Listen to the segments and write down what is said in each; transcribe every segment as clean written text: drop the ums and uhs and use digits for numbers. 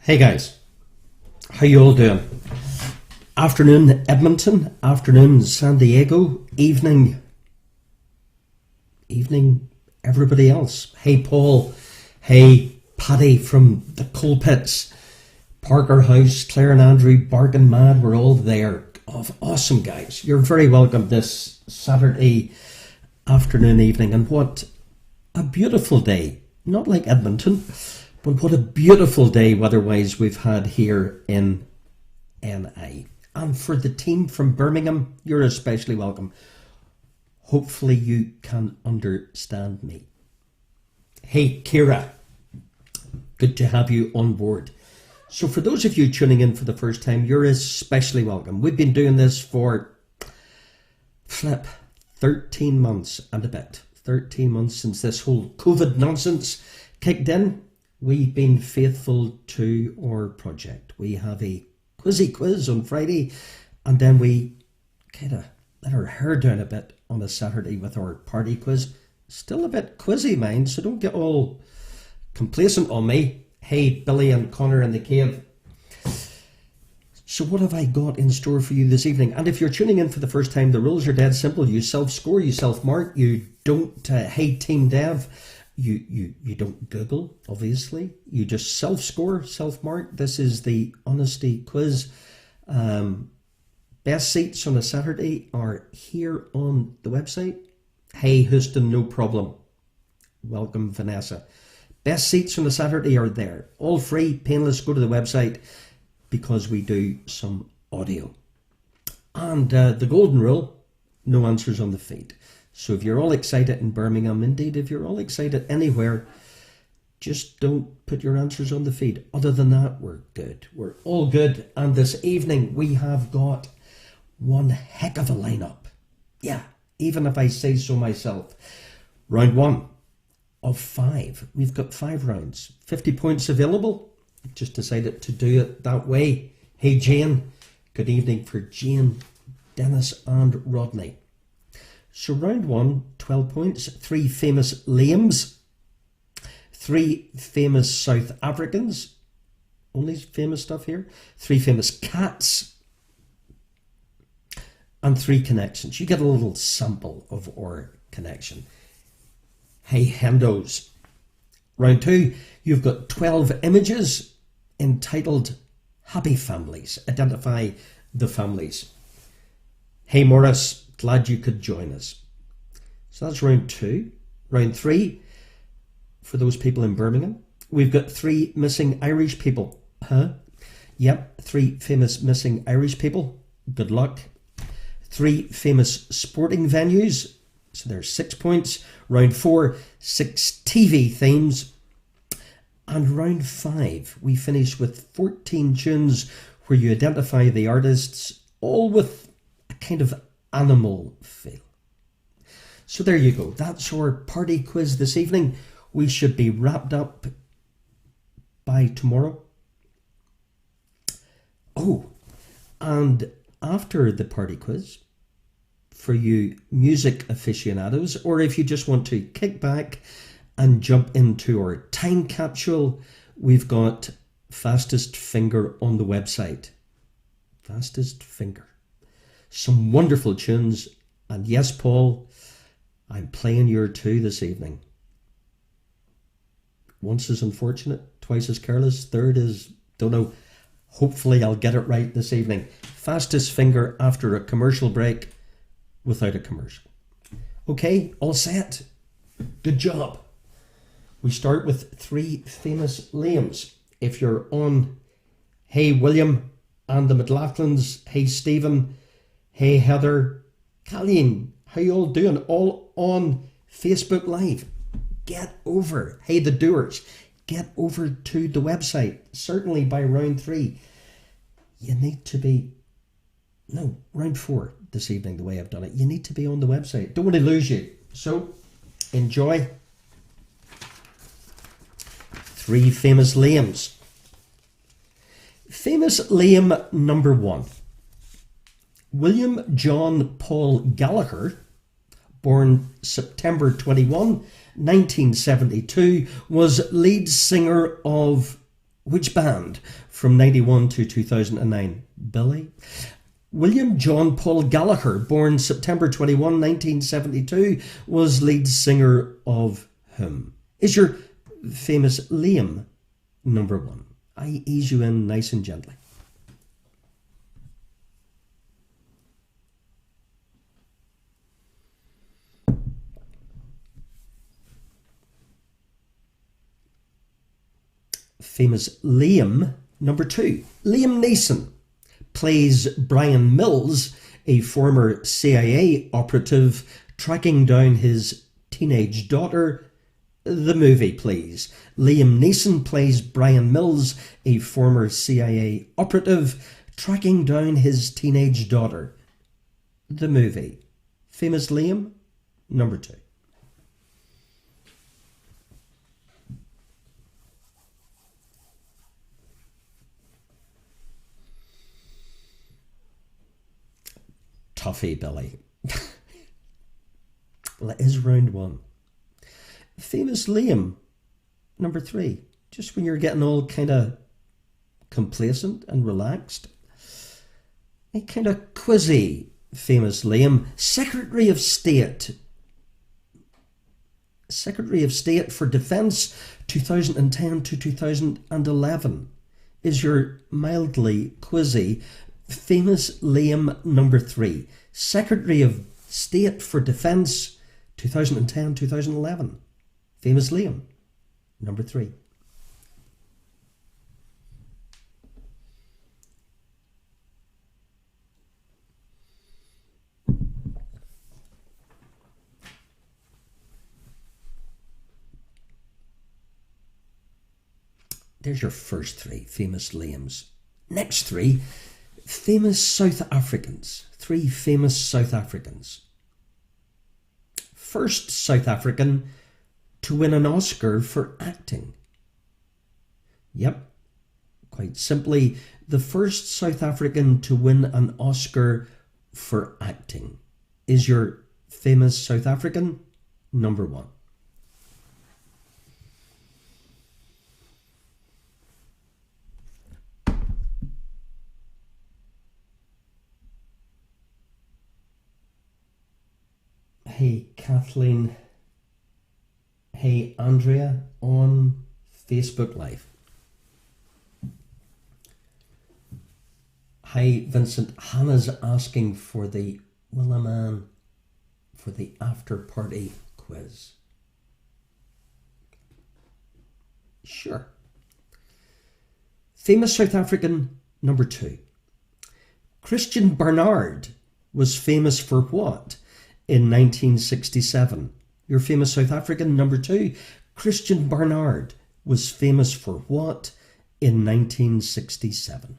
Hey guys, how you all doing? Afternoon Edmonton, afternoon San Diego, evening everybody else. Hey Paul, hey Paddy from the coal pits, Parker House, Claire and Andrew, barking mad, we're all there. Awesome guys, you're very welcome this Saturday afternoon, evening, and what a beautiful day. Not like Edmonton, but what a beautiful day weather-wise we've had here in NI. And for the team from Birmingham, you're especially welcome. Hopefully you can understand me. Hey Kira, good to have you on board. So for those of you tuning in for the first time, you're especially welcome. We've been doing this for 13 months and a bit. 13 months since this whole COVID nonsense kicked in. We've been faithful to our project. We have a quizzy quiz on Friday, and then we kind of let our hair down a bit on a Saturday with our party quiz. Still a bit quizzy, mind, so don't get all complacent on me. Hey, Billy and Connor in the cave. So what have I got in store for you this evening? And if you're tuning in for the first time, the rules are dead simple. You self-score, you self-mark, you don't, hey Team Dev, you don't Google, obviously. You just self-score, self-mark. This is the honesty quiz. Best seats on a Saturday are here on the website. Hey Houston, no problem. Welcome Vanessa. Best seats on a Saturday are there. All free, painless, go to the website, because we do some audio. And the golden rule, no answers on the feed. So if you're all excited in Birmingham, indeed, if you're all excited anywhere, just don't put your answers on the feed. Other than that, we're good. We're all good. And this evening, we have got one heck of a lineup. Yeah, even if I say so myself. Round 1 of 5. We've got 5 rounds. 50 points available. Just decided to do it that way. Hey Jane, good evening for Jane, Dennis and Rodney. So round 1, 12 points, 3 famous Liams, 3 famous South Africans, only famous stuff here, 3 famous cats, and 3 connections. You get a little sample of our connection. Hey Hendos. Round 2, you've got 12 images entitled Happy Families. Identify the families. Hey Morris, glad you could join us. So that's round 2. Round 3, for those people in Birmingham, we've got 3 missing Irish people. Yep, 3 famous missing Irish people. Good luck. 3 famous sporting venues. So there's 6 points. Round 4, 6 TV themes. And round 5, we finish with 14 tunes where you identify the artists, all with a kind of animal feel. So there you go. That's our party quiz this evening. We should be wrapped up by tomorrow. Oh, and after the party quiz, for you music aficionados, or if you just want to kick back and jump into our time capsule, we've got Fastest Finger on the website. Fastest Finger. Some wonderful tunes. And yes, Paul, I'm playing your 2 this evening. Once is unfortunate, twice is careless, third is, don't know. Hopefully I'll get it right this evening. Fastest Finger after a commercial break without a commercial. Okay, all set. Good job. We start with 3 famous Liams. If you're on, hey William and the McLaughlins, hey Stephen, hey Heather, Colleen, how you all doing? All on Facebook Live. Get over, hey the doers, get over to the website. Certainly by round 3. You need to be, no, round 4 this evening, the way I've done it. You need to be on the website. Don't want to lose you. So, enjoy. 3 famous Liams. Famous Liam number 1. William John Paul Gallagher, born September 21, 1972, was lead singer of Which band from 91 to 2009? Billy? William John Paul Gallagher, born September 21, 1972, was lead singer of whom? Is your famous Liam number one? I ease you in nice and gently. Famous Liam number two. Liam Neeson plays Brian Mills, a former CIA operative tracking down his teenage daughter. The movie, please. Liam Neeson plays Brian Mills, a former CIA operative tracking down his teenage daughter. The movie. Famous Liam number two. Toughy, Billy. Well, it is round one. Famous Liam, number three. Just when you're getting all kind of complacent and relaxed. A kind of quizzy, famous Liam. Secretary of State. Secretary of State for Defence 2010 to 2011 is your mildly quizzy famous Liam number three. Secretary of State for Defence 2010-2011. Famous Liam number three. There's your first three famous Liams. Next three, famous South Africans. Three famous South Africans. First South African to win an Oscar for acting. Yep, quite simply, the first South African to win an Oscar for acting is your famous South African number one. Hey Kathleen, hey Andrea on Facebook Live. Hi Vincent, Hannah's asking for the Willaman for the after party quiz. Sure. Famous South African number two. Christian Barnard was famous for what in 1967? Your famous South African number two. Christian Barnard was famous for what in 1967?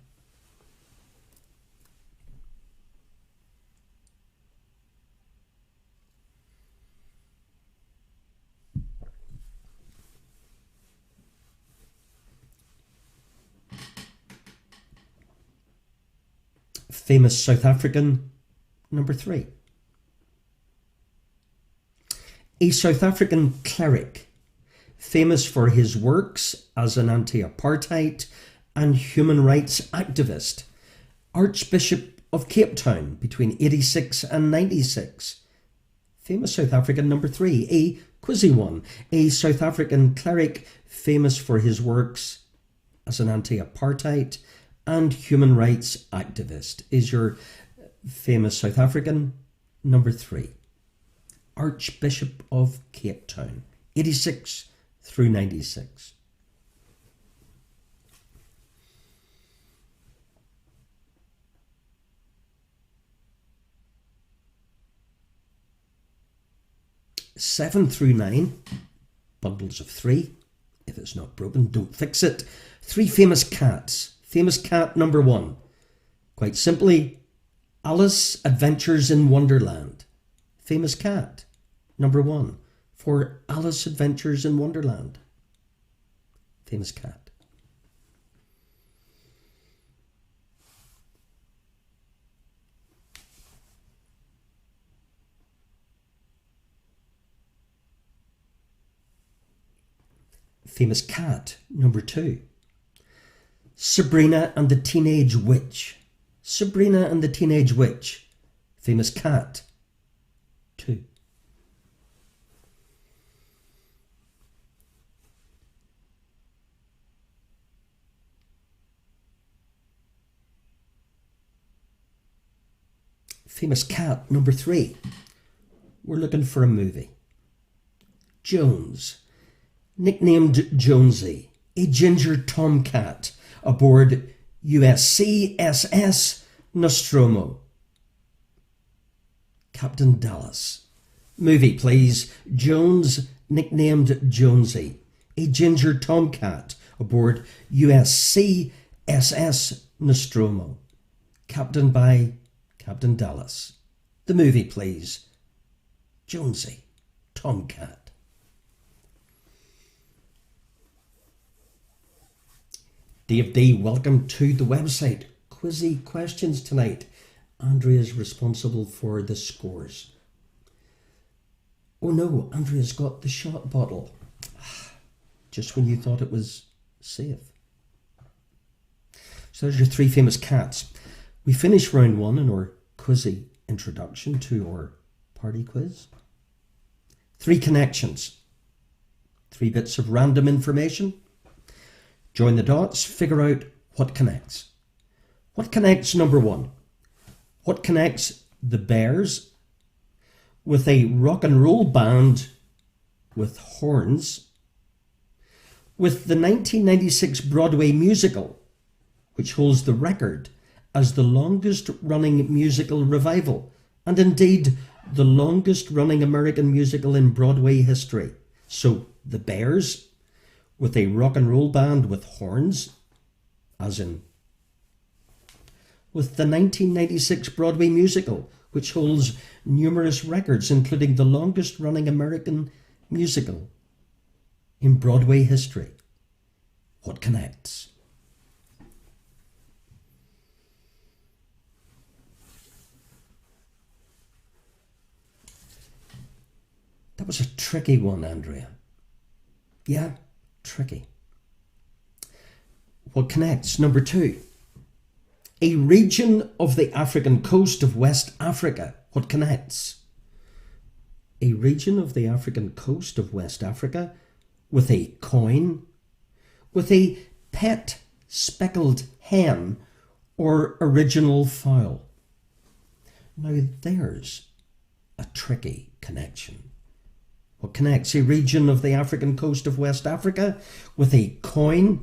Famous South African number three. A South African cleric, famous for his works as an anti-apartheid and human rights activist, Archbishop of Cape Town between 86 and 96. Famous South African number three, a quizzy one. A South African cleric, famous for his works as an anti-apartheid and human rights activist, is your famous South African number three. Archbishop of Cape Town, 86 through 96. Seven through nine, bundles of three. If it's not broken, don't fix it. Three famous cats. Famous cat number one. Quite simply, Alice Adventures in Wonderland. Famous cat number one for Alice Adventures in Wonderland. Famous cat. Famous cat number two. Sabrina and the Teenage Witch. Sabrina and the Teenage Witch. Famous cat. 2. Famous cat, number 3. We're looking for a movie. Jones, nicknamed Jonesy, a ginger tomcat aboard USCSS Nostromo. Captain Dallas. Movie, please. Jones, nicknamed Jonesy, a ginger tomcat aboard USCSS Nostromo. Captained by Captain Dallas. The movie, please. Jonesy, tomcat. Dave D, welcome to the website. Quizzy questions tonight. Andrea's responsible for the scores. Oh no, Andrea's got the shot bottle. Just when you thought it was safe. So there's your 3 famous cats. We finish round 1 in our quizzy introduction to our party quiz. 3 connections. 3 bits of random information. Join the dots, figure out what connects. What connects number 1? What connects the Bears with a rock and roll band with horns with the 1996 Broadway musical, which holds the record as the longest running musical revival and indeed the longest running American musical in Broadway history? So the Bears with a rock and roll band with horns, as in with the 1996 Broadway musical, which holds numerous records, including the longest running American musical in Broadway history. What connects? That was a tricky one, Andrea. Yeah, tricky. What connects? Number 2. A region of the African coast of West Africa. What connects? A region of the African coast of West Africa with a coin, with a pet speckled hen or original fowl. Now there's a tricky connection. What connects? A region of the African coast of West Africa with a coin,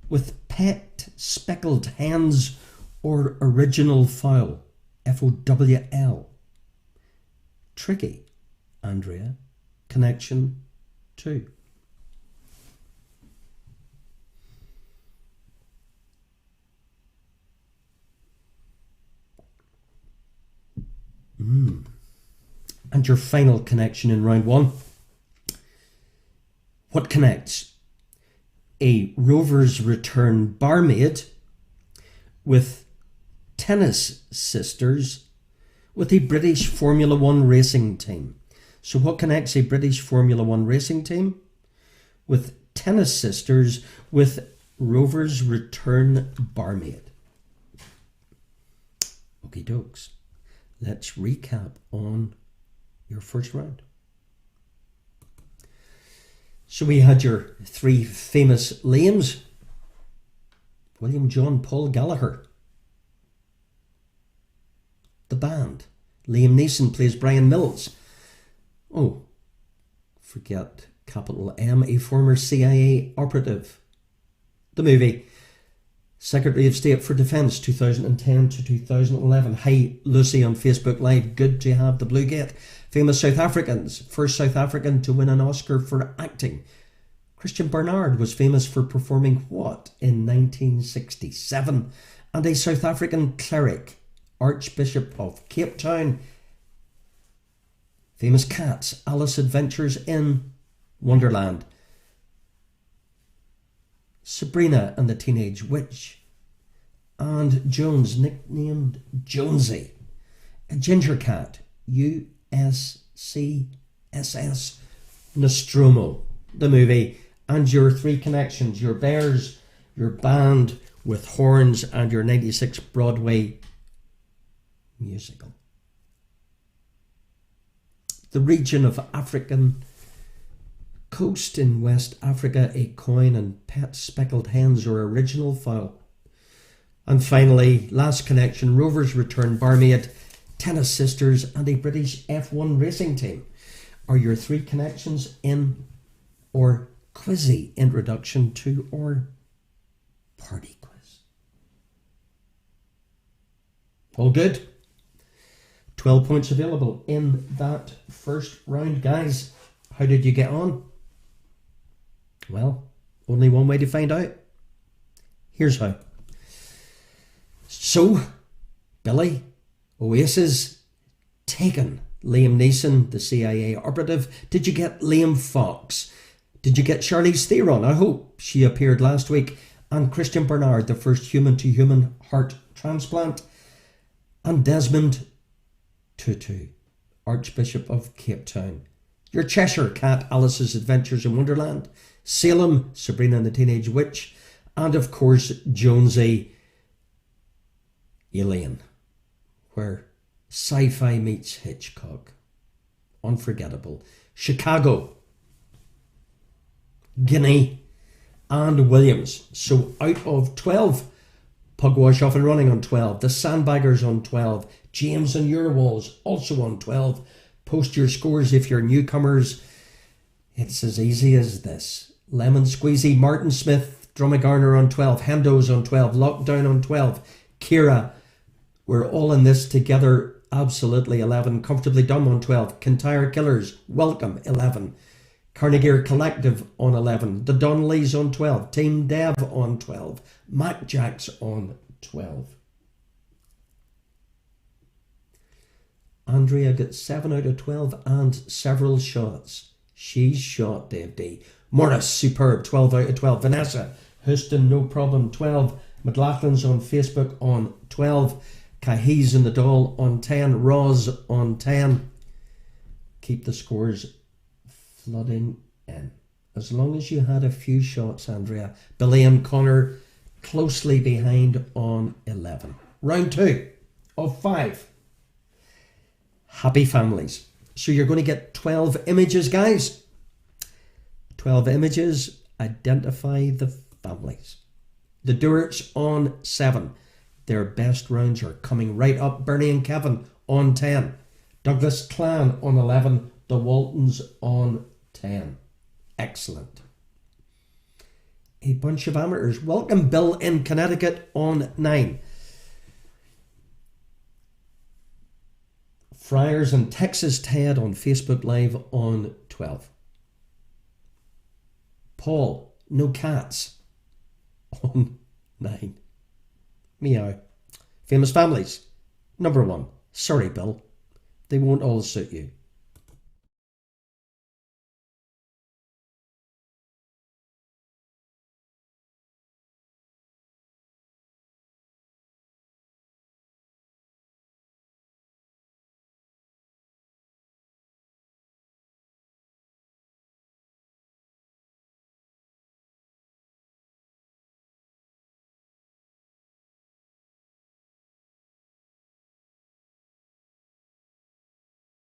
with pet speckled hens or original fowl. FOWL. Tricky, Andrea. Connection 2. And your final connection in round 1. What connects? A Rovers return barmaid with tennis sisters with a British Formula 1 racing team. So what connects a British Formula 1 racing team with tennis sisters with Rovers return barmaid? Okie dokes. Let's recap on your first round. So we had your 3 famous Liams. William John Paul Gallagher. The band. Liam Neeson plays Brian Mills. Oh, forget capital M, a former CIA operative. The movie. Secretary of State for Defence, 2010 to 2011. Hi, Lucy on Facebook Live. Good to have the Bluegate. Famous South Africans. First South African to win an Oscar for acting. Christian Barnard was famous for performing what in 1967? And a South African cleric, Archbishop of Cape Town. Famous cats. Alice Adventures in Wonderland. Sabrina and the Teenage Witch, and Jones, nicknamed Jonesy, a ginger cat, USCSS Nostromo, the movie, and your 3 connections, your Bears, your band with horns and your 96 Broadway musical. The region of African coast in West Africa, a coin and pet speckled hens are original fowl. And finally, last connection, Rovers return barmaid, tennis sisters and a British F1 racing team are your three connections in or quizzy introduction to our party quiz. All good? 12 points available in that first round. Guys, how did you get on? Well, only one way to find out. Here's how. So, Billy, Oasis, Taken, Liam Neeson, the CIA operative. Did you get Liam Fox? Did you get Charlize Theron? I hope she appeared last week. And Christian Bernard, the first human-to-human heart transplant. And Desmond Tutu, Archbishop of Cape Town. Your Cheshire Cat, Alice's Adventures in Wonderland. Salem, Sabrina and the Teenage Witch. And of course, Jonesy, Alien, where sci-fi meets Hitchcock. Unforgettable. Chicago, Guinea, and Williams. So out of 12, Pugwash off and running on 12. The Sandbaggers on 12. James and Your Walls also on 12. Post your scores if you're newcomers. It's as easy as this. Lemon Squeezy, Martin Smith, Drummagarner on 12. Hendo's on 12. Lockdown on 12. Kira, we're all in this together. Absolutely 11. Comfortably Dumb on 12. Kintyre Killers, Welcome 11. Carnegie Collective on 11. The Donnellys on 12. Team Dev on 12. Mac Jacks on 12. Andrea got 7 out of 12 and several shots. She's shot, Dave D. Morris, superb, 12 out of 12. Vanessa, Houston, no problem, 12. McLaughlin's on Facebook on 12. Cahiz and the Doll on 10. Roz on 10. Keep the scores flooding in. As long as you had a few shots, Andrea. Billy and Connor closely behind on 11. Round 2 of 5. Happy families. So you're going to get 12 images, guys. 12 images. Identify the families. The Duritts on 7. Their best rounds are coming right up. Bernie and Kevin on 10. Douglas Clan on 11. The Waltons on 10. Excellent. A bunch of amateurs. Welcome Bill in Connecticut on 9. Friars and Texas Ted on Facebook Live on 12. Paul, no cats, on 9. Meow. Famous families. Number 1. Sorry, Bill. They won't all suit you.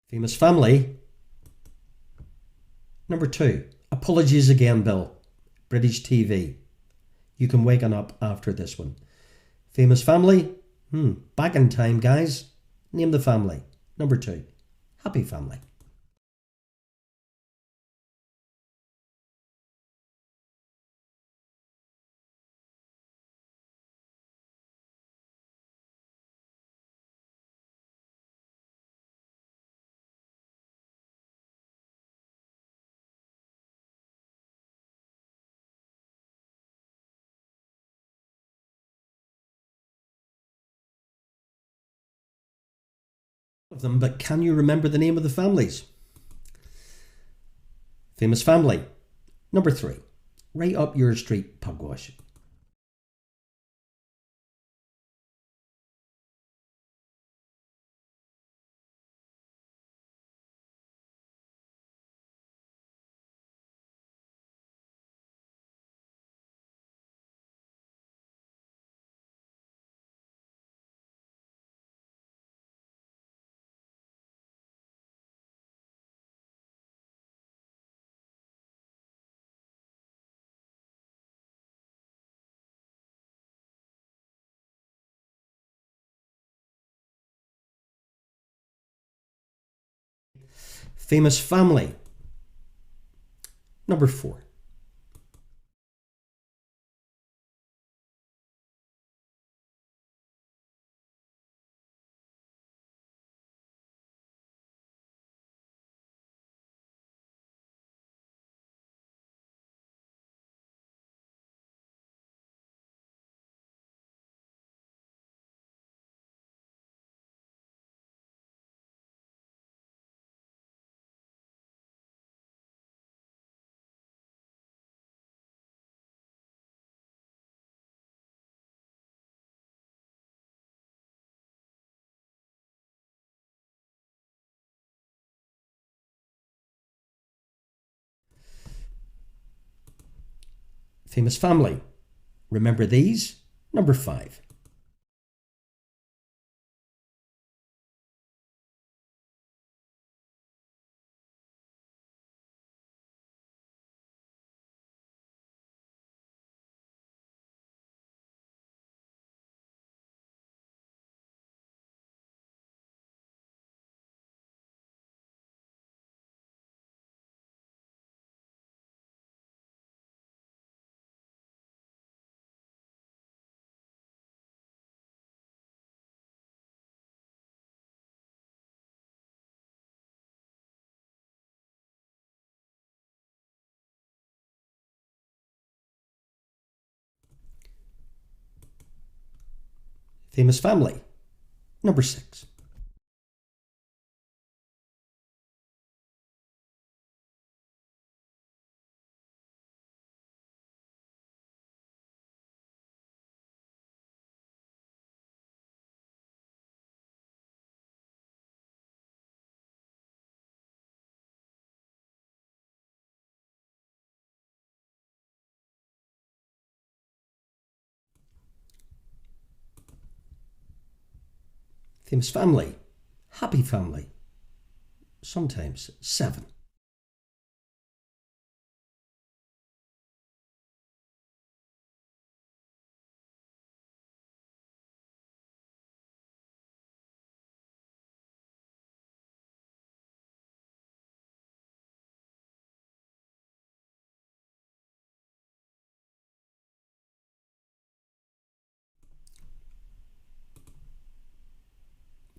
Famous family. Number 2. Apologies again, Bill. British TV. You can waken up after this one. Famous family. Back in time, guys. Name the family. Number 2. Happy family. Of them, but can you remember the name of the families? Famous family. Number 3. Right up your street, Pugwash. Famous family. Number 4. Famous family. Remember these? Number 5. Famous family. Number 6. Famous family. Happy family. Sometimes 7.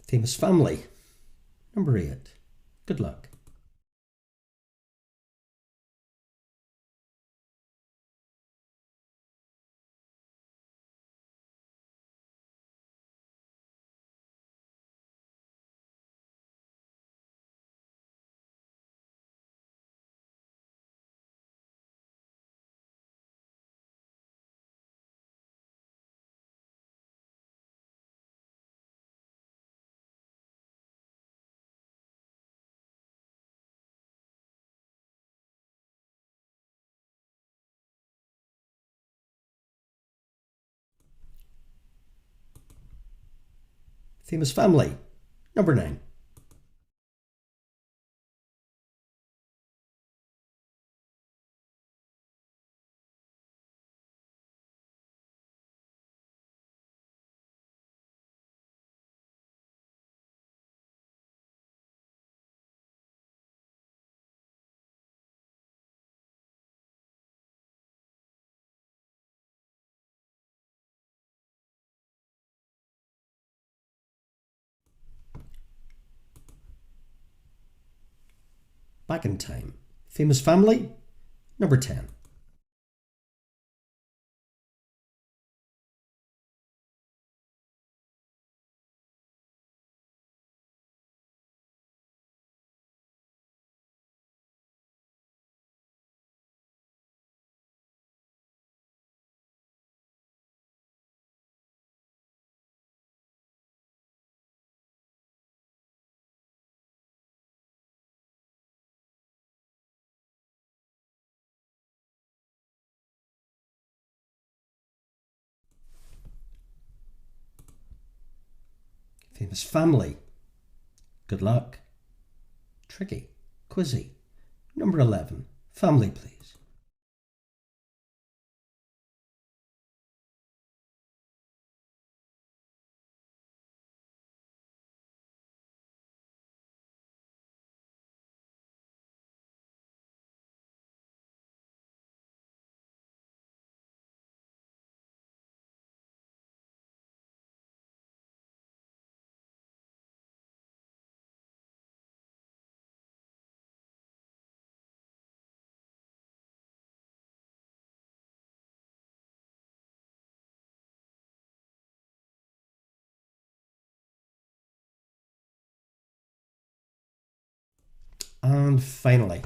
Famous family. Number 8. Good luck. Famous family. Number 9. Back in time. Famous family. Number 10. Famous family. Good luck. Tricky. Quizzy. Number 11. Family, please. And finally,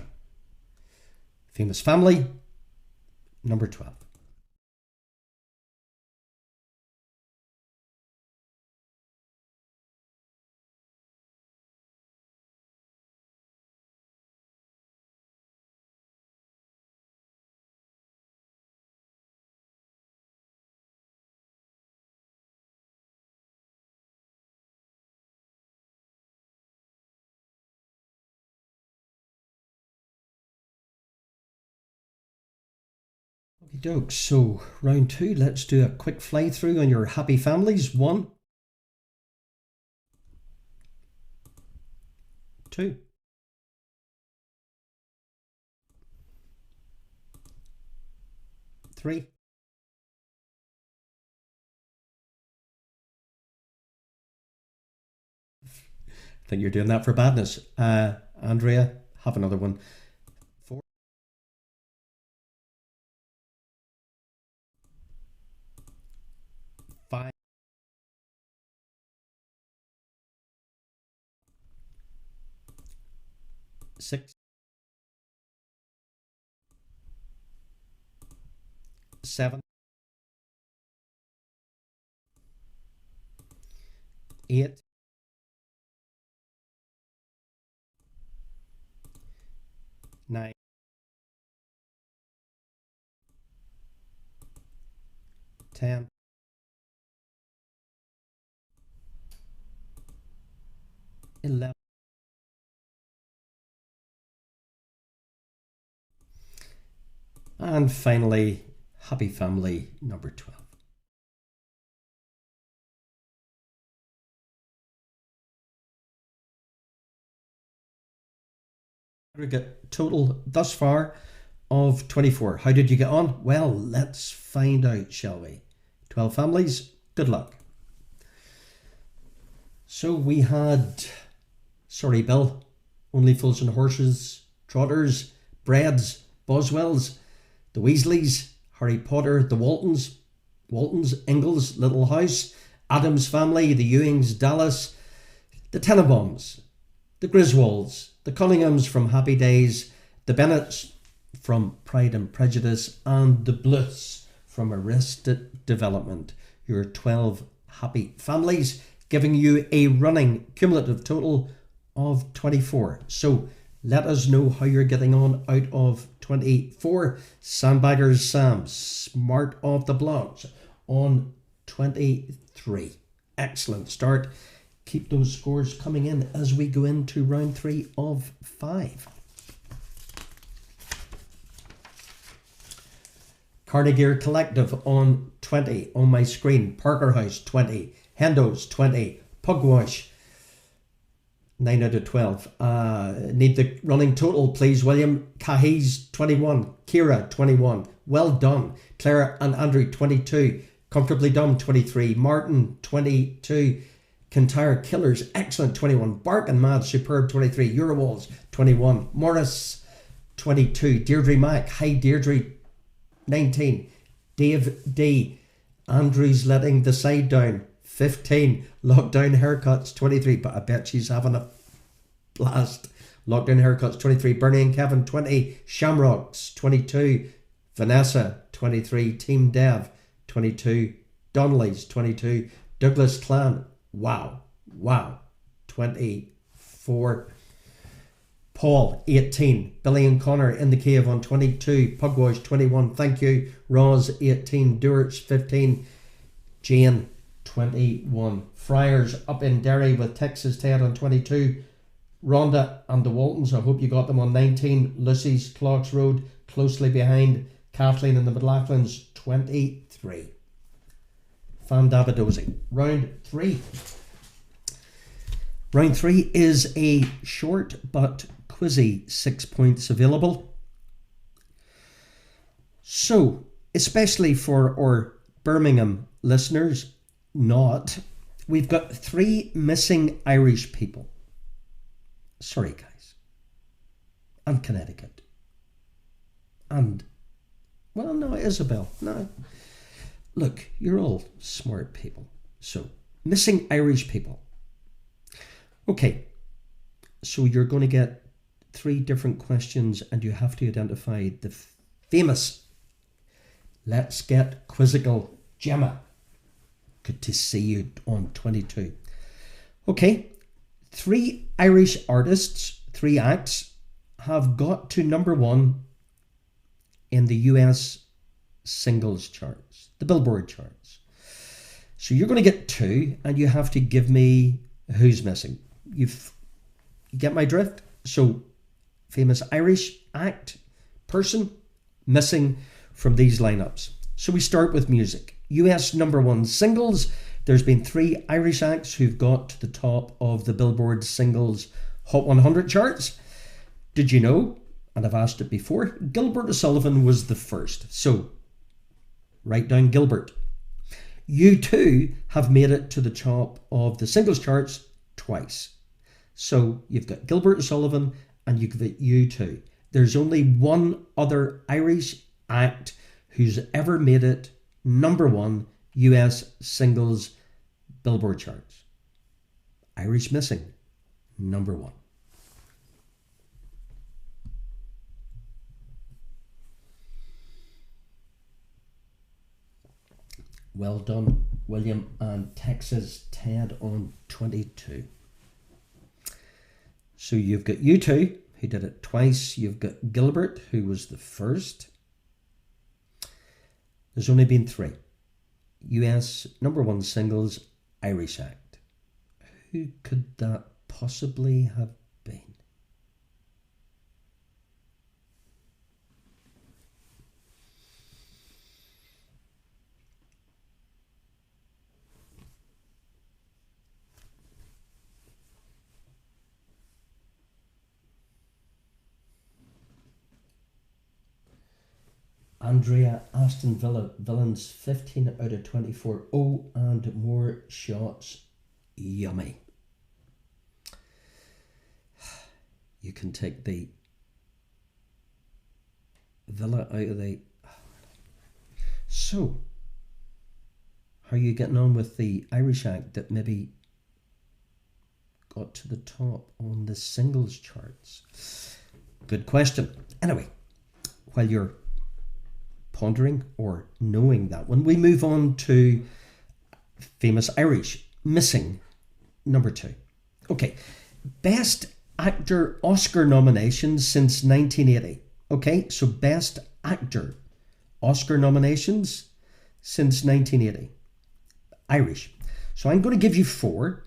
famous family, number 12. Okie doke, so round 2, let's do a quick fly through on your happy families. 1, 2, 3. I think you're doing that for badness. Andrea, have another one. 4, 5, 6, 7, 8, 9, 10, 11. And finally, happy family number 12. Aggregate total thus far of 24. How did you get on? Well, let's find out, shall we? 12 families, good luck. So we had Sorry Bill, Only Fools and Horses, Trotters, Breads, Boswells, the Weasleys, Harry Potter, the Waltons, Ingalls, Little House, Addams Family, the Ewings, Dallas, the Tenenbaums, the Griswolds, the Cunninghams from Happy Days, the Bennets from Pride and Prejudice, and the Bluths from Arrested Development. Your 12 happy families, giving you a running cumulative total of 24. So let us know how you're getting on out of 24. Sandbaggers Sam, smart off the blocks on 23. Excellent start. Keep those scores coming in as we go into round 3 of 5. Carnegie Collective on 20 on my screen. Parker House 20. Hendo's 20. Pugwash 9 out of 12. Need the running total, please, William. Cahies 21. Kira 21. Well done. Clara and Andrew 22. Comfortably Dumb 23. Martin 22. Kintyre Killers, excellent 21. Bark and Mad, superb 23. Eurowalls 21. Morris 22. Deirdre Mack, hi Deirdre 19. Dave D. Andrew's letting the side down 15. Lockdown Haircuts 23. But I bet she's having a blast. Lockdown Haircuts 23. Bernie and Kevin 20. Shamrocks 22. Vanessa 23. Team Dev 22. Donnelly's 22. Douglas Clan, wow, 24. Paul 18. Billy and Connor in the cave on 22. Pugwash 21. Thank you. Roz 18. Durich 15. Jane 21. Friars up in Derry with Texas Ted on 22. Rhonda and the Waltons, I hope you got them on 19. Lucy's Clocks Road closely behind. Kathleen and the McLaughlins 23. Fandavidosi. Round 3. Round 3 is a short but quizzy 6 points available. So, especially for our Birmingham listeners, we've got 3 missing Irish people. Sorry, guys. And Connecticut. And, well, no, Isabel. No. Look, you're all smart people. So, missing Irish people. Okay, so you're going to get 3 different questions and you have to identify the famous. Let's get quizzical. Gemma, good to see you on 22. Okay, 3 Irish artists, 3 acts, have got to number 1 in the US singles charts, the Billboard charts. So you're going to get 2 and you have to give me who's missing. You get my drift? So famous Irish act, person, missing from these lineups. So we start with music. US number 1 singles. There's been 3 Irish acts who've got to the top of the Billboard singles Hot 100 charts. Did you know, and I've asked it before, Gilbert O'Sullivan was the first. So write down Gilbert. U2 have made it to the top of the singles charts twice. So you've got Gilbert O'Sullivan and you've got U2. There's only one other Irish act who's ever made it number 1 US singles Billboard charts. Irish missing, number 1. Well done, William, and Texas Ted on 22. So you've got U2, who did it twice. You've got Gilbert, who was the first. There's only been 3. US number 1 singles, Irish act. Who could that possibly have been? Andrea Aston Villa, Villains 15 out of 24. Oh, and more shots. Yummy. You can take the Villa out of the... So, how are you getting on with the Irish act that maybe got to the top on the singles charts? Good question. Anyway, while you're pondering or knowing that one, we move on to famous Irish missing number 2. Okay, best actor Oscar nominations since 1980. Okay, so best actor Oscar nominations since 1980. Irish. So I'm going to give you 4.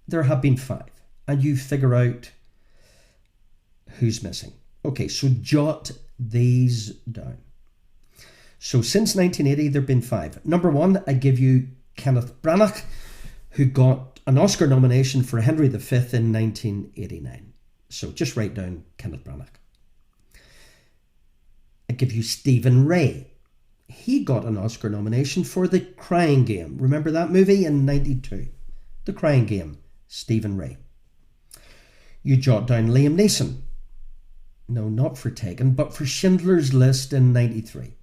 There have been 5, and you figure out who's missing. Okay, so jot these down. So since 1980, there have been 5. Number 1, I give you Kenneth Branagh, who got an Oscar nomination for Henry V in 1989. So just write down Kenneth Branagh. I give you Stephen Ray. He got an Oscar nomination for The Crying Game. Remember that movie in 92? The Crying Game, Stephen Ray. You jot down Liam Neeson. No, not for Taken, but for Schindler's List in 93.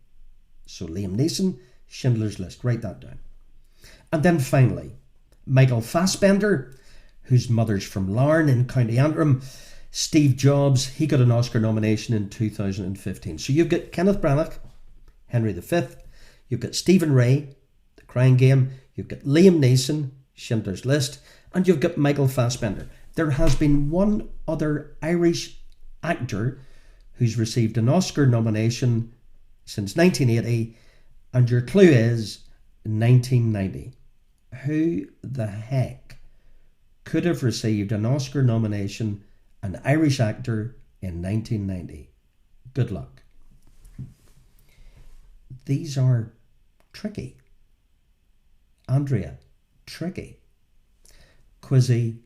So Liam Neeson, Schindler's List, write that down. And then finally, Michael Fassbender, whose mother's from Larne in County Antrim. Steve Jobs, he got an Oscar nomination in 2015. So you've got Kenneth Branagh, Henry V, you've got Stephen Ray, The Crying Game, you've got Liam Neeson, Schindler's List, and you've got Michael Fassbender. There has been one other Irish actor who's received an Oscar nomination since 1980, and your clue is 1990. Who the heck could have received an Oscar nomination, an Irish actor, in 1990? Good luck. These are tricky. Andrea, tricky. Quizzy,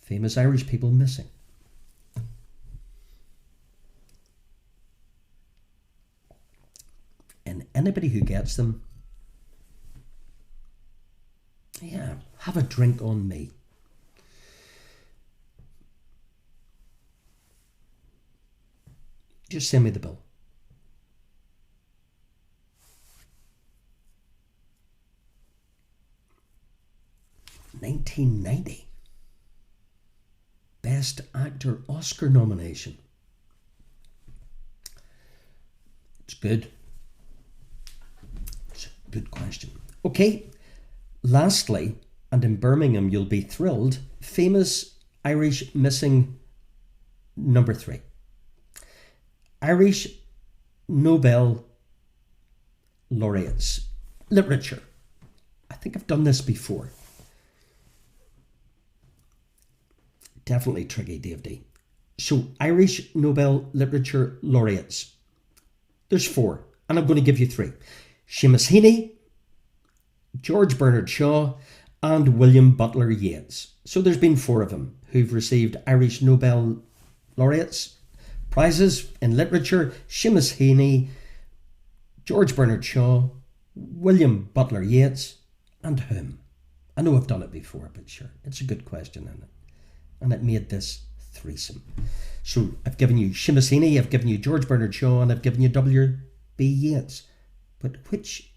famous Irish people missing. And anybody who gets them, yeah, have a drink on me. Just send me the bill. $19.90. Best Best Actor Oscar nomination? It's good. It's a good question. Okay, lastly, and in Birmingham you'll be thrilled, famous Irish missing number 3. Irish Nobel laureates. Literature. I think I've done this before. Definitely tricky, Dave D. So, Irish Nobel Literature laureates. There's 4, and I'm going to give you 3. Seamus Heaney, George Bernard Shaw, and William Butler Yeats. So there's been 4 of them who've received Irish Nobel laureates prizes in literature. Seamus Heaney, George Bernard Shaw, William Butler Yeats, and whom? I know I've done it before, but sure, it's a good question, isn't it? And it made this threesome. So I've given you Seamus Heaney, I've given you George Bernard Shaw, and I've given you W.B. Yeats. But which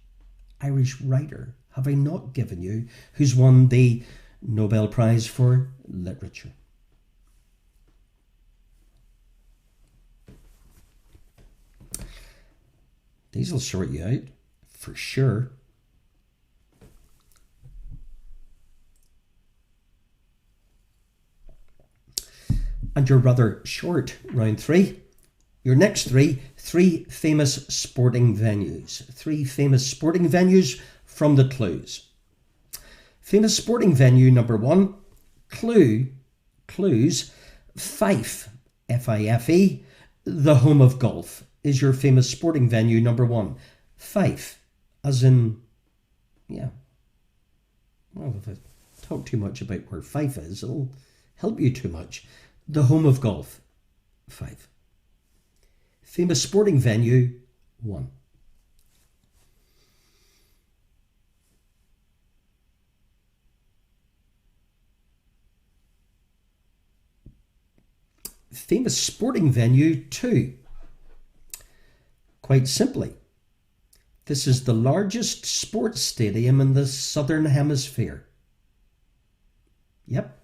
Irish writer have I not given you who's won the Nobel Prize for Literature? These will sort you out, for sure. And you're rather short, round 3. Your next 3 famous sporting venues. 3 famous sporting venues from the clues. Famous sporting venue number 1, clues, Fife, F-I-F-E, the home of golf, is your famous sporting venue number 1. Fife, as in, yeah. Well, if I talk too much about where Fife is, it'll help you too much. The home of golf, Fife. Famous sporting venue, 1. Famous sporting venue, 2. Quite simply, this is the largest sports stadium in the Southern Hemisphere. Yep.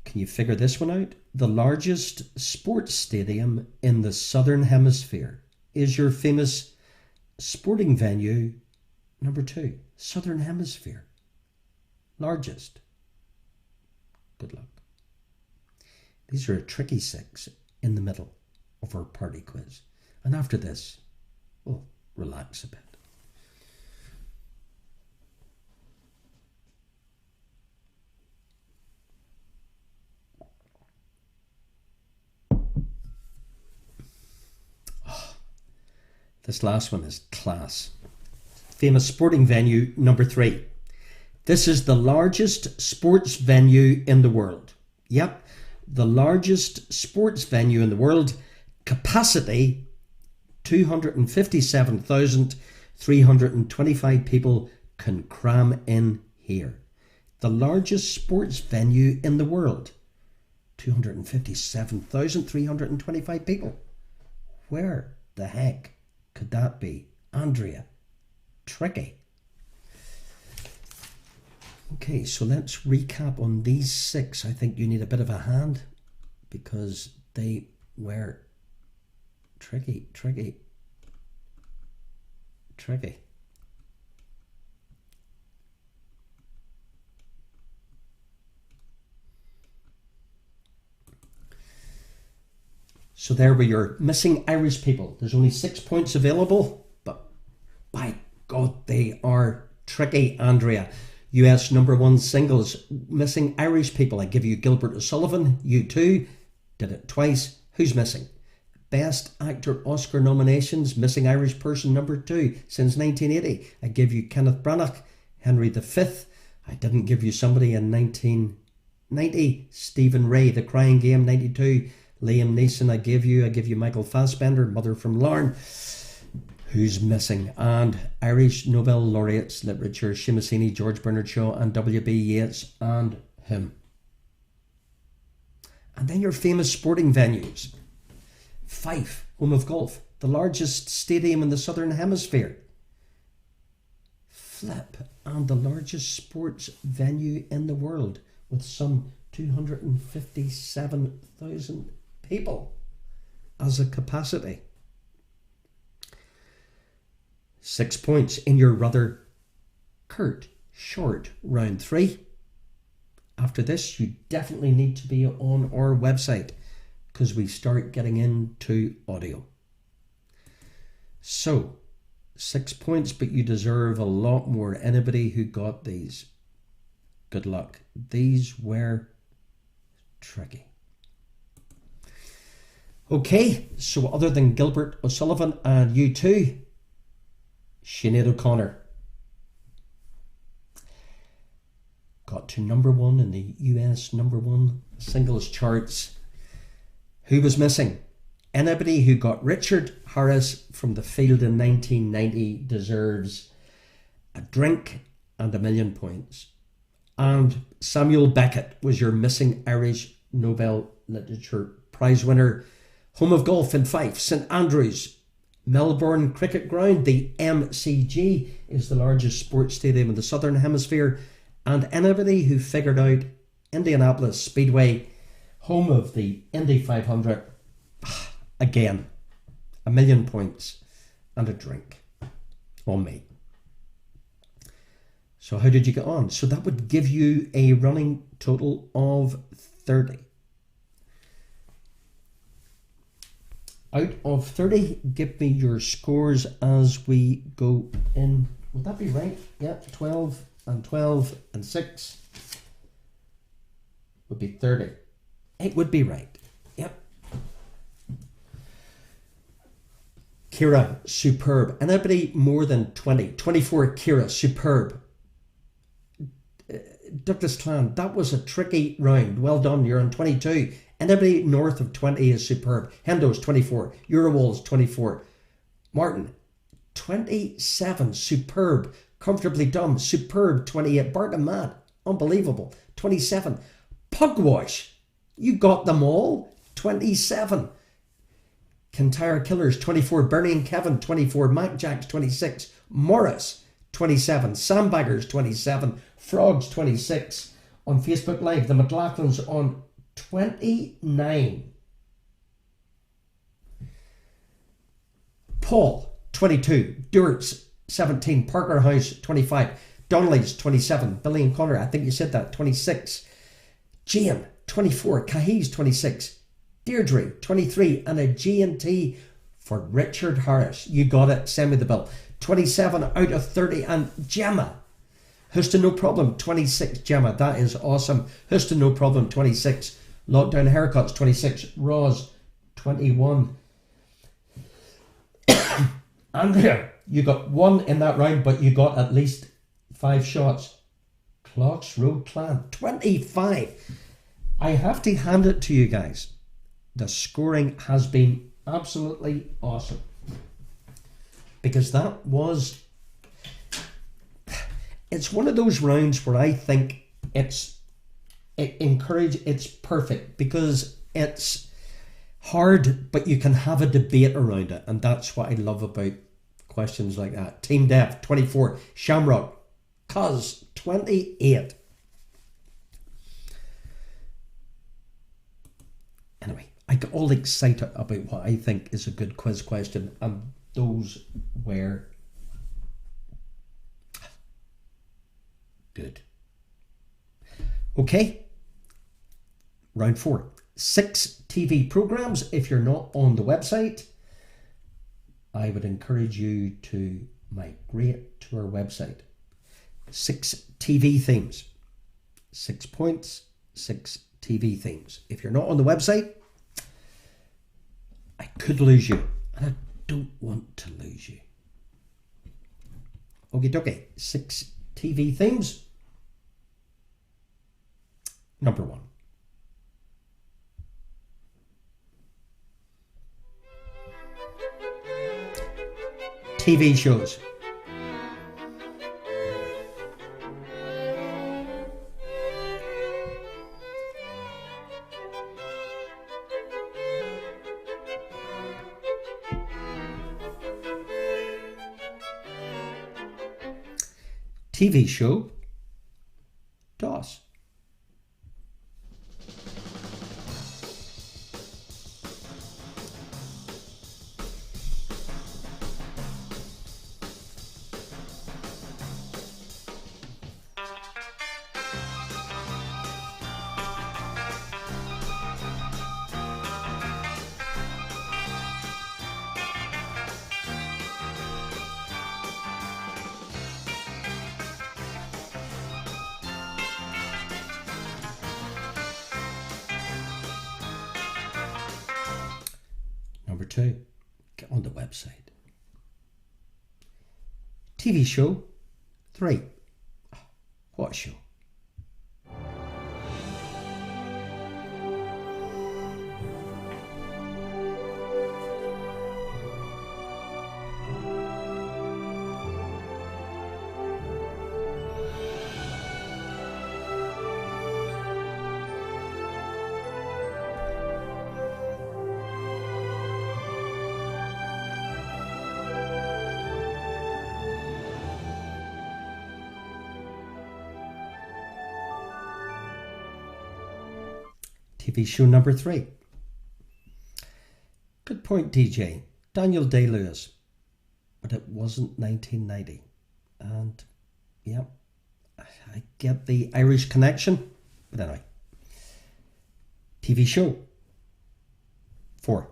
Can you figure this one out? The largest sports stadium in the Southern Hemisphere is your famous sporting venue number 2. Southern Hemisphere. Largest. Good luck. These are a tricky 6 in the middle of our party quiz. And after this, we'll relax a bit. This last one is class. Famous sporting venue number 3. This is the largest sports venue in the world. Yep, the largest sports venue in the world. Capacity, 257,325 people can cram in here. The largest sports venue in the world. 257,325 people. Where the heck could that be? Andrea, tricky. Okay, so let's recap on these 6. I think you need a bit of a hand because they were tricky. So there were your missing Irish people. There's only 6 points available, but by God, they are tricky, Andrea. US number 1 singles, missing Irish people. I give you Gilbert O'Sullivan, you too. Did it twice. Who's missing? Best Actor Oscar nominations, missing Irish person number 2 since 1980. I give you Kenneth Branagh, Henry V. I didn't give you somebody in 1990. Stephen Ray, The Crying Game, 92. Liam Neeson, I give you Michael Fassbender, Mother from Larne. Who's missing? And Irish Nobel laureates literature, Seamus Heaney, George Bernard Shaw, and W.B. Yeats, and him. And then your famous sporting venues. Fife, home of golf, the largest stadium in the Southern Hemisphere. Flip, and the largest sports venue in the world with some 257,000 people as a capacity. 6 points in your rather curt, short round 3. After this, you definitely need to be on our website because we start getting into audio. So, 6 points, but you deserve a lot more. Anybody who got these, good luck. These were tricky. Okay, so other than Gilbert O'Sullivan and you two, Sinead O'Connor got to number 1 in the US number 1 singles charts. Who was missing? Anybody who got Richard Harris from the field in 1990 deserves a drink and 1,000,000 points. And Samuel Beckett was your missing Irish Nobel Literature Prize winner. Home of golf in Fife, St Andrews, Melbourne Cricket Ground. The MCG is the largest sports stadium in the Southern Hemisphere. And anybody who figured out Indianapolis Speedway, home of the Indy 500, again, 1,000,000 points and a drink on me. So how did you get on? So that would give you a running total of 30. Out of 30, give me your scores as we go in. Would that be right? Yeah, 12 and 12 and 6 would be 30. It would be right. Yep. Kira, superb. Anybody more than 20? 24, Kira, superb. Douglas Clan, that was a tricky round. Well done, you're on 22. Anybody north of 20 is superb. Hendo's 24. Eurowall's 24. Martin, 27. Superb. Comfortably Dumb. Superb. 28. Barton Mad. Unbelievable. 27. Pugwash. You got them all. 27. Kintyre Killers, 24. Bernie and Kevin, 24. Mac Jacks, 26. Morris, 27. Sandbaggers, 27. Frogs, 26. On Facebook Live, the McLaughlins on 29. Paul, 22. Duart's, 17. Parker House, 25. Donnelly's, 27. Billy and Connor, I think you said that, 26. Jane, 24. Cahey's, 26. Deirdre, 23. And a G&T for Richard Harris. You got it. Send me the bill. 27 out of 30. And Gemma, Houston, no problem. 26. Gemma, that is awesome. Houston, no problem. 26. Lockdown Haircuts, 26. Roz, 21. Andrea, you got 1 in that round, but you got at least 5 shots. Clocks Road Clan, 25. I have to hand it to you guys. The scoring has been absolutely awesome. Because that was... It's one of those rounds where I think it's perfect because it's hard, but you can have a debate around it, and that's what I love about questions like that. Team Dev, 24. Shamrock, Cuz, 28. Anyway, I get all excited about what I think is a good quiz question, and those were good. Okay, round 4. 6 TV programs. If you're not on the website, I would encourage you to migrate to our website. 6 TV themes. 6 points, 6 TV themes. If you're not on the website, I could lose you, and I don't want to lose you. Okie dokie. 6 TV themes. Number 1. TV shows. TV show. DOS. 2. Get on the website. TV show 3. What a show. TV show number 3. Good point, DJ. Daniel Day-Lewis. But it wasn't 1990. And, yeah, I get the Irish connection. But anyway. TV show 4.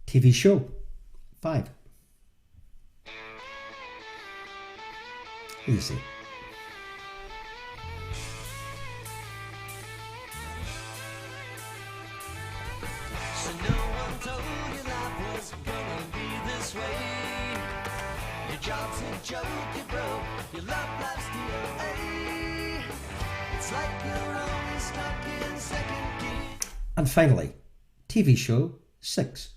TV show 5. Easy. So no one told you life was gonna be this way. Your job's a joke, you broke. Your love life's DOA. It's like you're always stuck in second gear. And finally, TV show 6.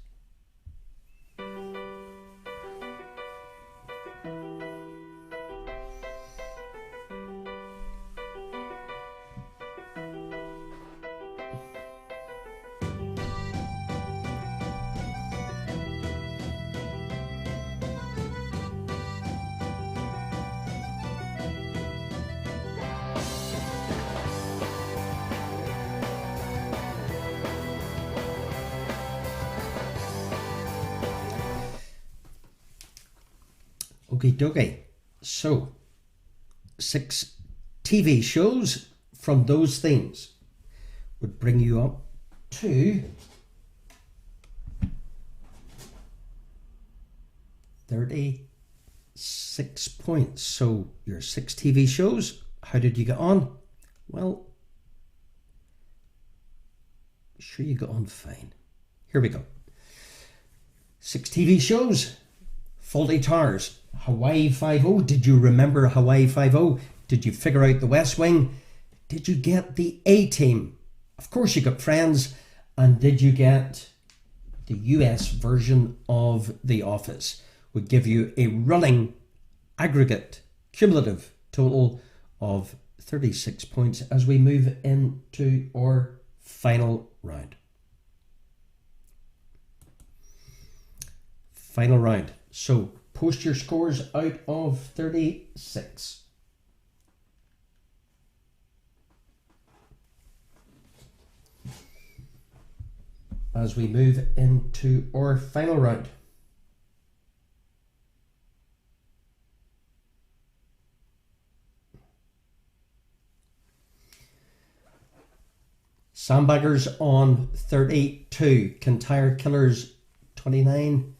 Okie dokie. So, 6 TV shows from those themes would bring you up to 36 points. So, your 6 TV shows, how did you get on? Well, sure you got on fine. Here we go. 6 TV shows. Fawlty Towers, Hawaii Five-0. Did you remember Hawaii Five-0? Did you figure out the West Wing? Did you get the A-Team? Of course you got Friends. And did you get the US version of The Office? Would give you a running aggregate cumulative total of 36 points as we move into our final round. Final round. So post your scores out of 36. As we move into our final round. Sandbaggers on 32, Kintyre Killers 29,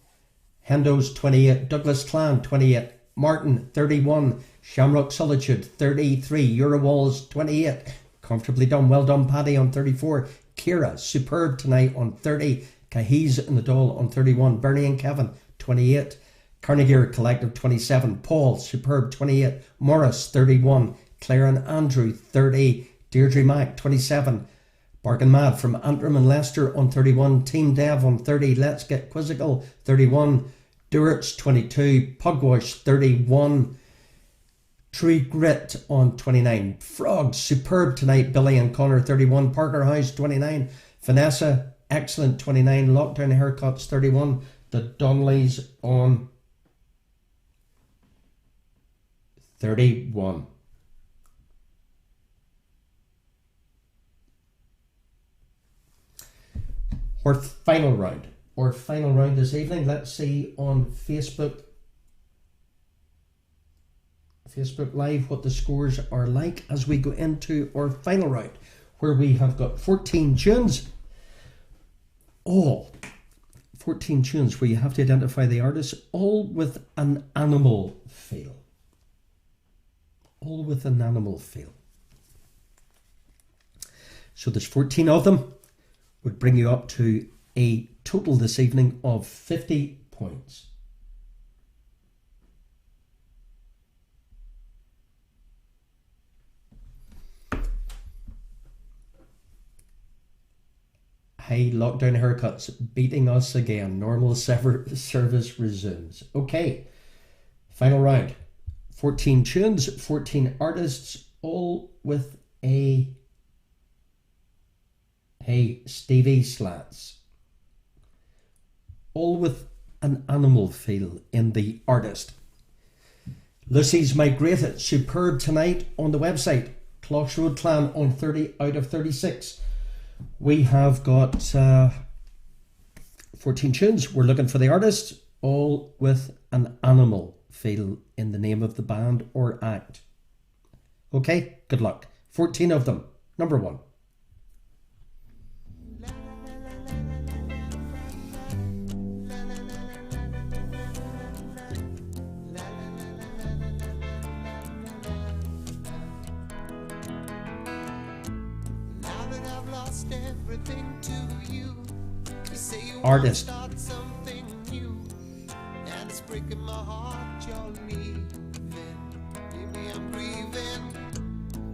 Hendo's 28, Douglas Clan 28, Martin 31, Shamrock Solitude 33, Eurowalls 28, comfortably done, well done Paddy on 34, Kira superb tonight on 30, Cahiz and the Doll on 31, Bernie and Kevin 28, Carnegie Collective 27, Paul superb 28, Morris 31, Claire and Andrew 30, Deirdre Mack 27, Bargain Mad from Antrim and Leicester on 31, Team Dev on 30, Let's Get Quizzical 31, Duritz 22, Pugwash 31, Tree Grit on 29, Frogs superb tonight, Billy and Connor 31, Parker House 29, Vanessa excellent 29, Lockdown Haircuts 31, The Donnellys on 31. Our final round this evening. Let's see on Facebook Live what the scores are like as we go into our final round, where we have got 14 tunes. All 14 tunes where you have to identify the artist, all with an animal feel. All with an animal feel. So there's 14 of them. Would bring you up to a total this evening of 50 points. Hey, lockdown haircuts beating us again. Normal service resumes. Okay, final round. 14 tunes, 14 artists, all with a Stevie slats. All with an animal feel in the artist. Lucy's Migrated, superb tonight on the website. Clough Road Clan on 30 out of 36. We have got 14 tunes. We're looking for the artist, all with an animal feel in the name of the band or act. Okay, good luck. 14 of them. Number 1. Artist. Something new, and it's breaking my heart you're leaving. Maybe I'm grieving,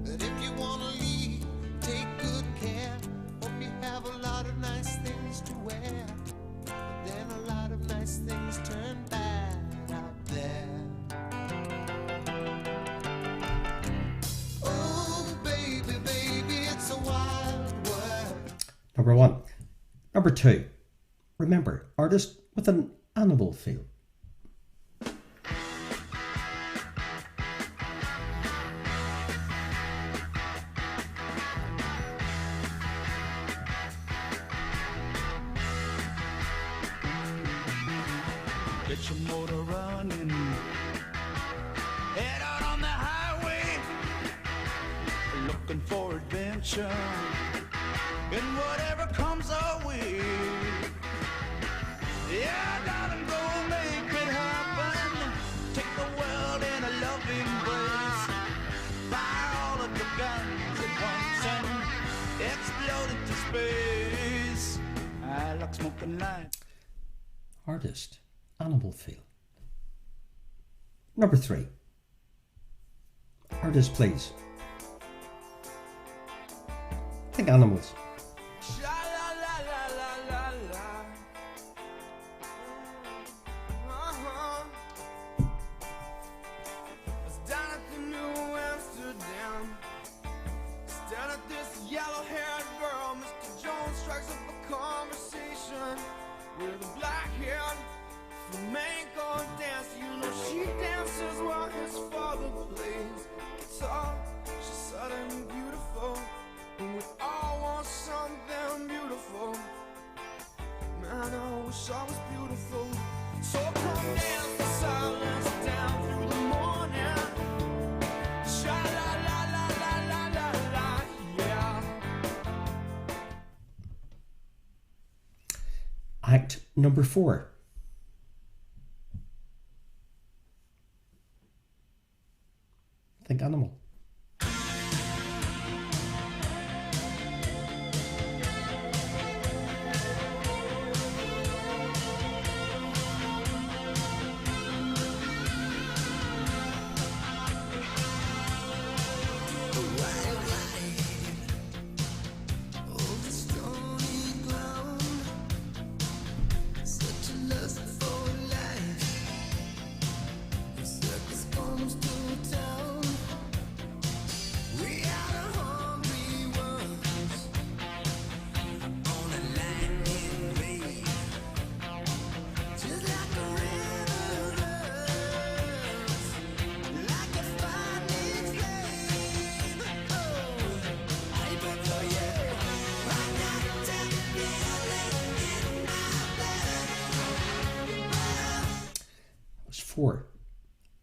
but if you wanna leave, take good care. Hope you have a lot of nice things to wear, but then a lot of nice things turn bad out there. Oh baby, baby, it's a wild world. Number 1. Number 2. Remember, artist with an animal feel. Get your motor running, head out on the highway, looking for adventure, and whatever comes our way. Yeah, darling, go make it happen. Take the world in a loving embrace. Fire all of your guns at once and explode into space. I like smoking light. Artist, animal feel. Number 3. Artist, please. Think animals. With a black hair, flamenco dance. You know she dances while his father plays guitar. She's suddenly beautiful, and we all want something beautiful. Man, I wish I was beautiful. So come dance the silence down through the morning. Sha la la la la la la la, yeah. Act number 4. Think animal. Such a 4.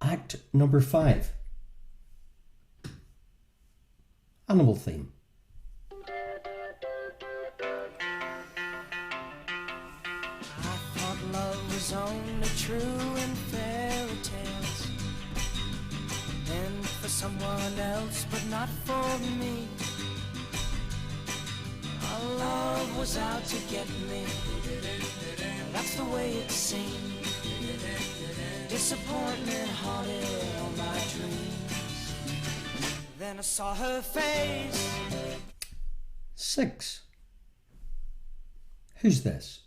Act number 5. Animal theme. I thought love was only true in fairy tales, and for someone else, but not for me. Our love was out to get me. That's the way it seemed. Disappointment haunted all my dreams. Then I saw her face. 6. Who's this?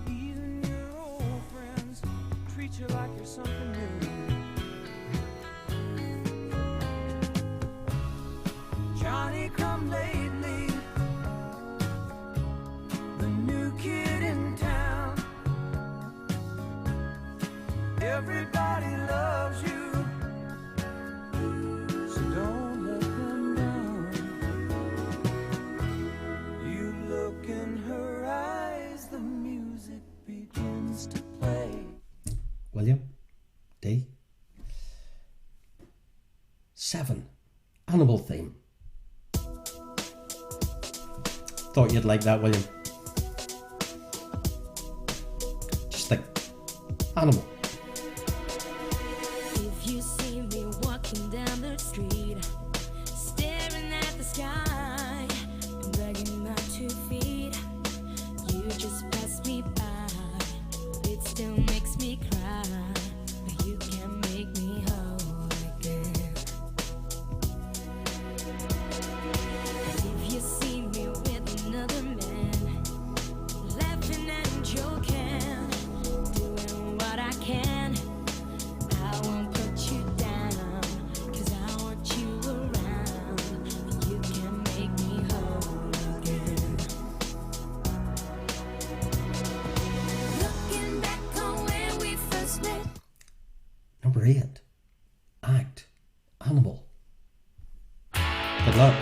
Even your old friends treat you like you're something new. Johnny come lately, the new kid in town. Everybody loves you, so don't let them down. You look in her eyes, the music begins to play. William? D. 7. Animal theme. Thought you'd like that, William. Just think. Animal. If you see me walking down the street, staring at the sky, and dragging my 2 feet, you just pass me by. It still makes me cry, but you can make me whole again. And if you see me with another man, laughing and joking, doing what I can, I won't put you down, 'cause I want you around. You can make me whole again. Looking back on when we first met. Number 8. Act. Animal. Good luck.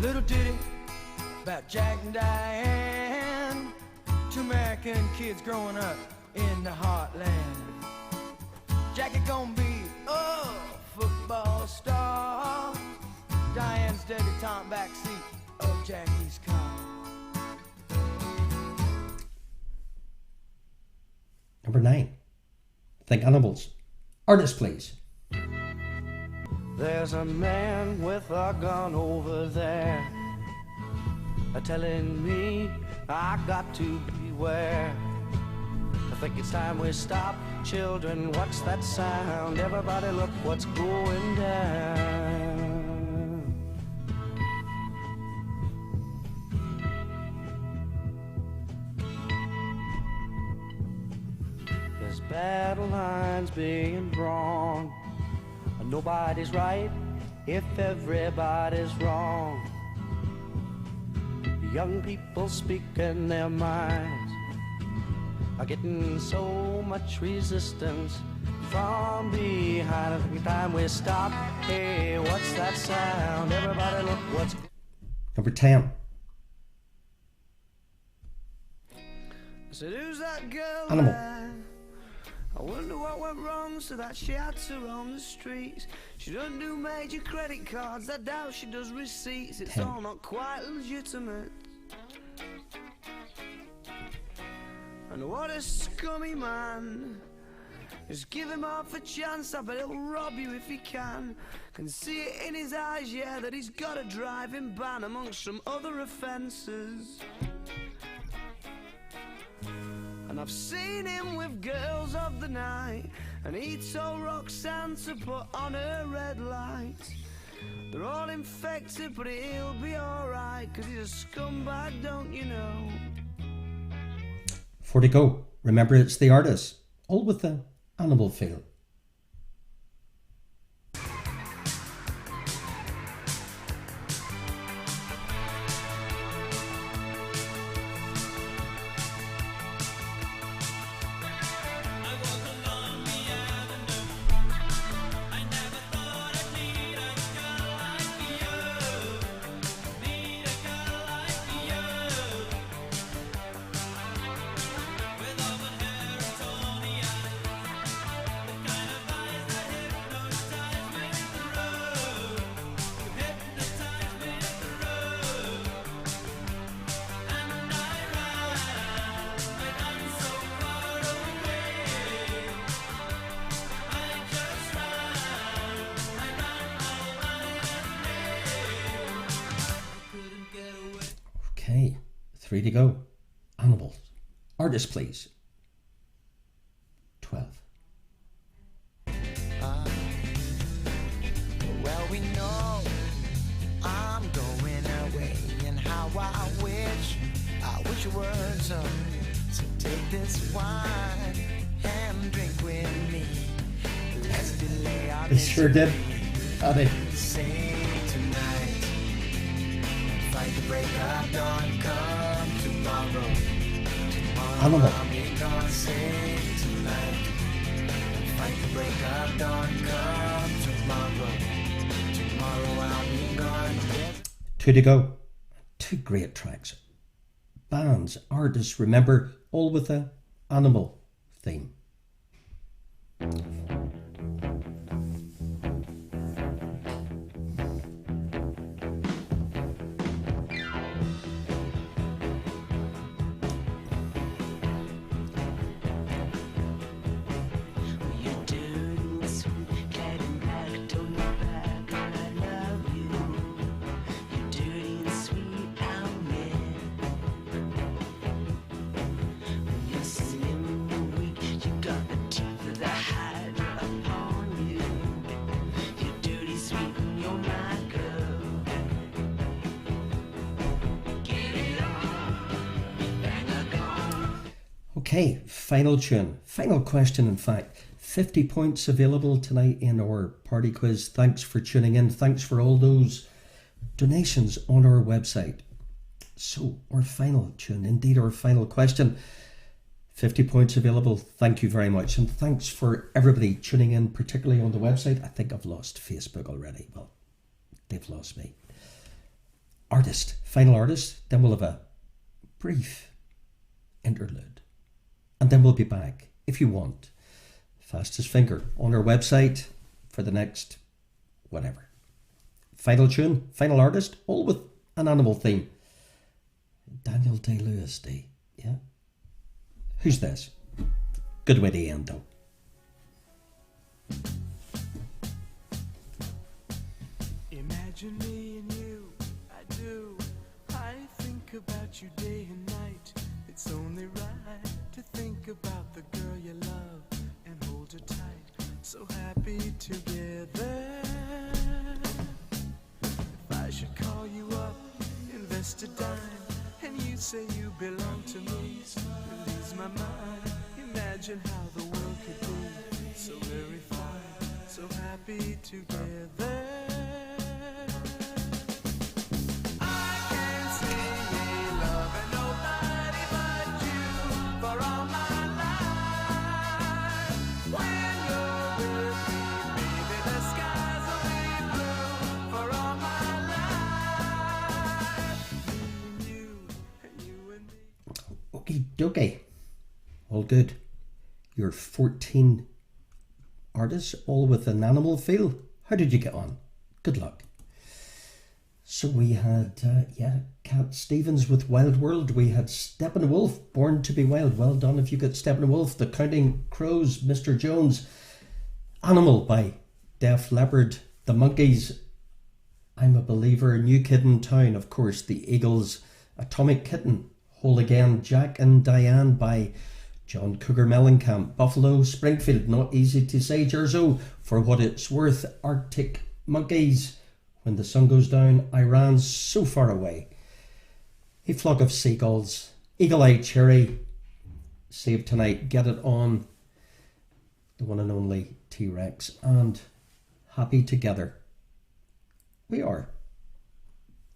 Little ditty about Jack and Diane, 2 American kids growing up in the heartland. Jackie gonna be a football star. Diane's debutante backseat of Jackie's car. Number 9. Think animals. Artist, please. There's a man with a gun over there, telling me I got to beware. I think it's time we stop. Children, what's that sound? Everybody look what's going down. There's battle lines being drawn. Nobody's right if everybody's wrong. Young people speaking their minds are getting so much resistance from behind. I think it's time we stop. Hey, what's that sound? Everybody look what's... Number 10. I said, who's that girl Animal. there? I wonder what went wrong so that she had to roam the streets. She doesn't do major credit cards, I doubt she does receipts. It's 10. all not quite legitimate. And what a scummy man. Just give him half a chance, I bet he'll rob you if he can. Can see it in his eyes, yeah, that he's got a driving ban amongst some other offences. And I've seen him with girls of the night, and he told Roxanne to put on her red light. They're all infected, but he'll be alright, 'cause he's a scumbag, don't you know? 4 to go. Remember, it's the artist, all with the animal feel. Okay, 3 to go. Animals. Artist, please. 12. Well, we know I'm going away, and how I wish it were so. So take this wine and drink with me. Let's delay our They sure did. Howdy. Sing tonight. Fight the break of dawn. Come tomorrow. Animal. I'll be gone. Sing tonight. Fight the break of dawn. Come tomorrow. Tomorrow I'll be gone. 2 to go. 2 great tracks. Bands, artists, remember, all with the animal theme. Okay, final tune, final question in fact. 50 points available tonight in our party quiz. Thanks for tuning in. Thanks for all those donations on our website. So our final tune, indeed our final question. 50 points available. Thank you very much. And thanks for everybody tuning in, particularly on the website. I think I've lost Facebook already. Well, they've lost me. Artist, final artist. Then we'll have a brief interlude. And then we'll be back, if you want, fastest finger on our website for the next whatever. Final tune, final artist, all with an animal theme. Daniel Day-Lewis Day, yeah? Who's this? Good way to end, though. Imagine me and you, I do. I think about you day and night. It's only right to think about the girl you love and hold her tight. So happy together. If I should call you up, invest a dime, and you say you belong to me, release my mind. Imagine how the world could be so very fine, so happy together. Okay, all good. You're 14 artists, all with an animal feel. How did you get on? Good luck. So we had, Cat Stevens with Wild World. We had Steppenwolf, Born to be Wild. Well done if you got Steppenwolf. The Counting Crows, Mr. Jones. Animal by Def Leppard. The Monkees, I'm a Believer. New Kid in Town, of course. The Eagles, Atomic Kitten. Whole Again, Jack and Diane by John Cougar Mellencamp. Buffalo, Springfield, Not Easy to Say. Jerzo, For What It's Worth. Arctic Monkeys, When the Sun Goes Down. Iran, So Far Away. A Flock of Seagulls. Eagle Eye Cherry, save tonight. Get it on the one and only T-Rex. And happy together. We are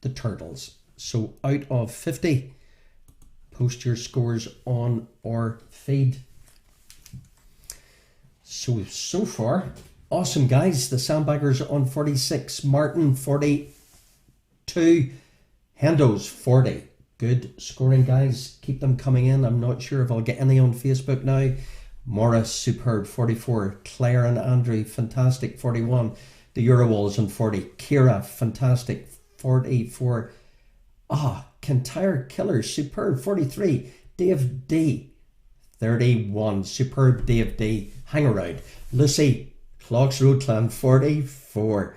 the Turtles. So out of 50, post your scores on our feed. So far, awesome guys. The Sandbaggers on 46, Martin 42, Hendo's 40. Good scoring, guys. Keep them coming in. I'm not sure if I'll get any on Facebook now. Morris, superb, 44. Claire and Andrew, fantastic, 41. The Eurowalls on 40. Kira, fantastic, 44. Kintyre Killer, superb, 43. Dave D, 31. Superb, Dave D. Hang around. Lucy, Clocks Road Clan, 44.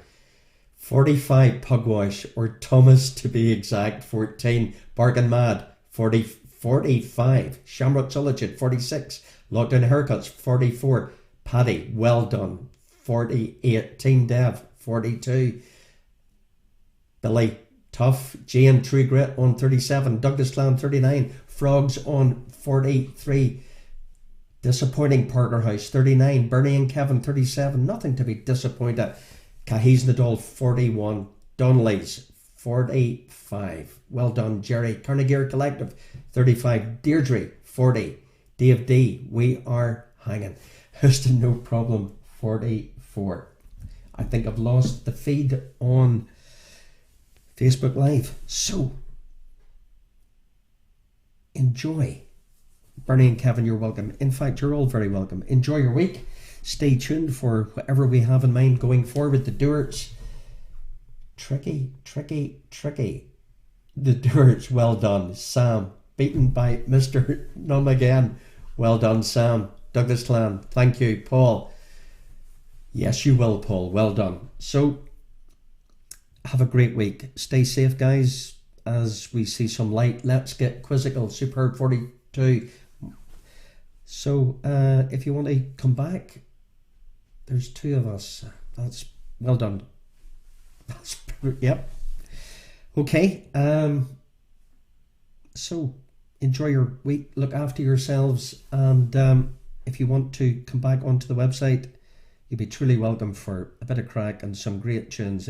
45, Pugwash, or Thomas to be exact, 14. Bargain Mad, 45. Shamrock Solitude, 46. Lockdown Haircuts, 44. Paddy, well done, 48. Team Dev, 42. Billy, Tough. Jane, True Grit on 37. Douglas Clan, 39. Frogs on 43. Disappointing Parker House, 39. Bernie and Kevin, 37. Nothing to be disappointed. Cahies Nadal, 41. Donnelly's, 45. Well done, Jerry. Carnegie Collective, 35. Deirdre, 40. Dave D, we are hanging. Houston, no problem, 44. I think I've lost the feed on Facebook Live. So, enjoy. Bernie and Kevin, you're welcome. In fact, you're all very welcome. Enjoy your week. Stay tuned for whatever we have in mind going forward. The Duarts. Tricky. The Duarts, well done. Sam, beaten by Mr. Num again. Well done, Sam. Douglas Clan, thank you. Paul. Yes, you will, Paul. Well done. So, have a great week. Stay safe, guys, as we see some light. Let's get quizzical. Superb 42. So, if you want to come back, there's two of us. That's well done. That's yep. Okay. So enjoy your week. Look after yourselves, and if you want to come back onto the website, you'll be truly welcome for a bit of crack and some great tunes.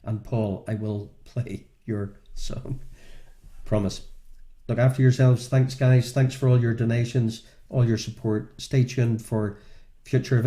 And Paul, I will play your song. Promise. Look after yourselves. Thanks, guys. Thanks for all your donations, all your support. Stay tuned for future events.